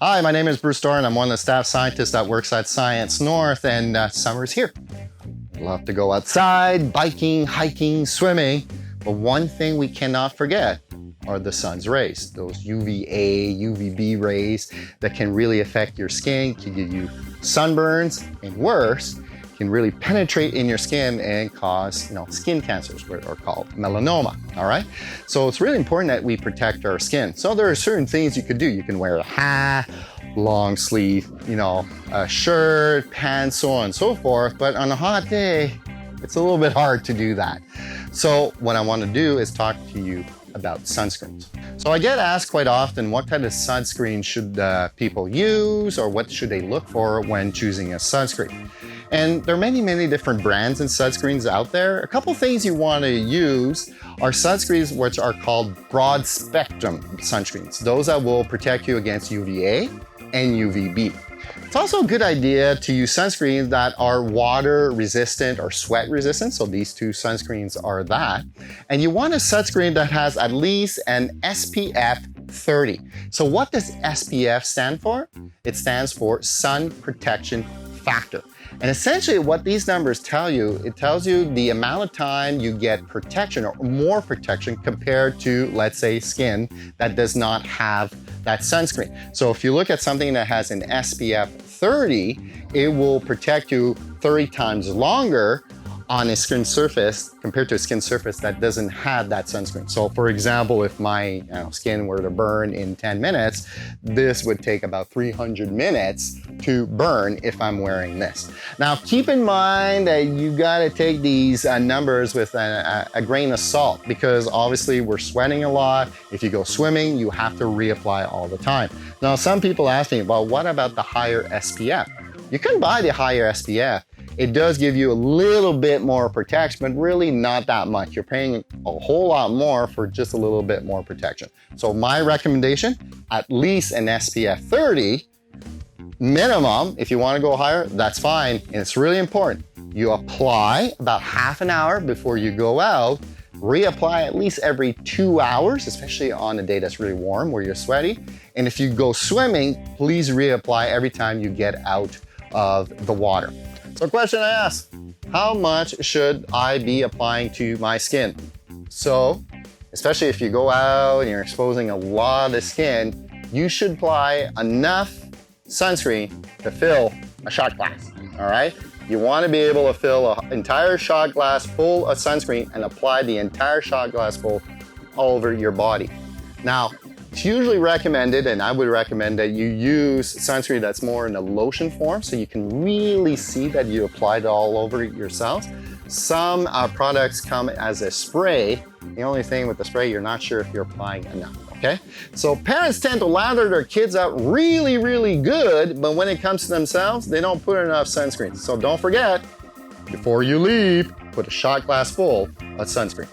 Hi, my name is Bruce Dorr, and I'm one of the staff scientists that works at Science North, and summer's here. Love to go outside, biking, hiking, swimming, but one thing we cannot forget are the sun's rays, those UVA, UVB rays that can really affect your skin, can give you sunburns, and worse, can really penetrate in your skin and cause, skin cancers, what are called melanoma, all right? So it's really important that we protect our skin. So there are certain things you could do. You can wear a hat, long sleeve, a shirt, pants, so on and so forth. But on a hot day, it's a little bit hard to do that. So what I want to do is talk to you about sunscreens. So I get asked quite often, what kind of sunscreen should people use, or what should they look for when choosing a sunscreen? And there are many, many different brands and sunscreens out there. A couple things you want to use are sunscreens which are called broad spectrum sunscreens. Those that will protect you against UVA and UVB. It's also a good idea to use sunscreens that are water resistant or sweat resistant. So these two sunscreens are that. And you want a sunscreen that has at least an SPF 30. So what does SPF stand for? It stands for sun protection factor. And essentially what these numbers tell you, it tells you the amount of time you get protection or more protection compared to, let's say, skin that does not have that sunscreen. So if you look at something that has an SPF 30, it will protect you 30 times longer on a skin surface compared to a skin surface that doesn't have that sunscreen. So for example, if my skin were to burn in 10 minutes, this would take about 300 minutes to burn if I'm wearing this. Now keep in mind that you gotta take these numbers with a grain of salt, because obviously we're sweating a lot. If you go swimming, you have to reapply all the time. Now some people ask me, well, what about the higher SPF? You can buy the higher SPF. It does give you a little bit more protection, but really not that much. You're paying a whole lot more for just a little bit more protection. So my recommendation, at least an SPF 30 minimum. If you want to go higher, that's fine. And it's really important. You apply about half an hour before you go out, reapply at least every 2 hours, especially on a day that's really warm where you're sweaty. And if you go swimming, please reapply every time you get out of the water. So question I ask, how much should I be applying to my skin? So, especially if you go out and you're exposing a lot of skin, you should apply enough sunscreen to fill a shot glass, all right? You want to be able to fill an entire shot glass full of sunscreen and apply the entire shot glass full all over your body. Now, it's usually recommended, and I would recommend that you use sunscreen that's more in a lotion form so you can really see that you applied it all over yourself. Some products come as a spray. The only thing with the spray, you're not sure if you're applying enough, okay? So parents tend to lather their kids out really, really good, but when it comes to themselves, they don't put enough sunscreen. So don't forget, before you leave, put a shot glass full of sunscreen.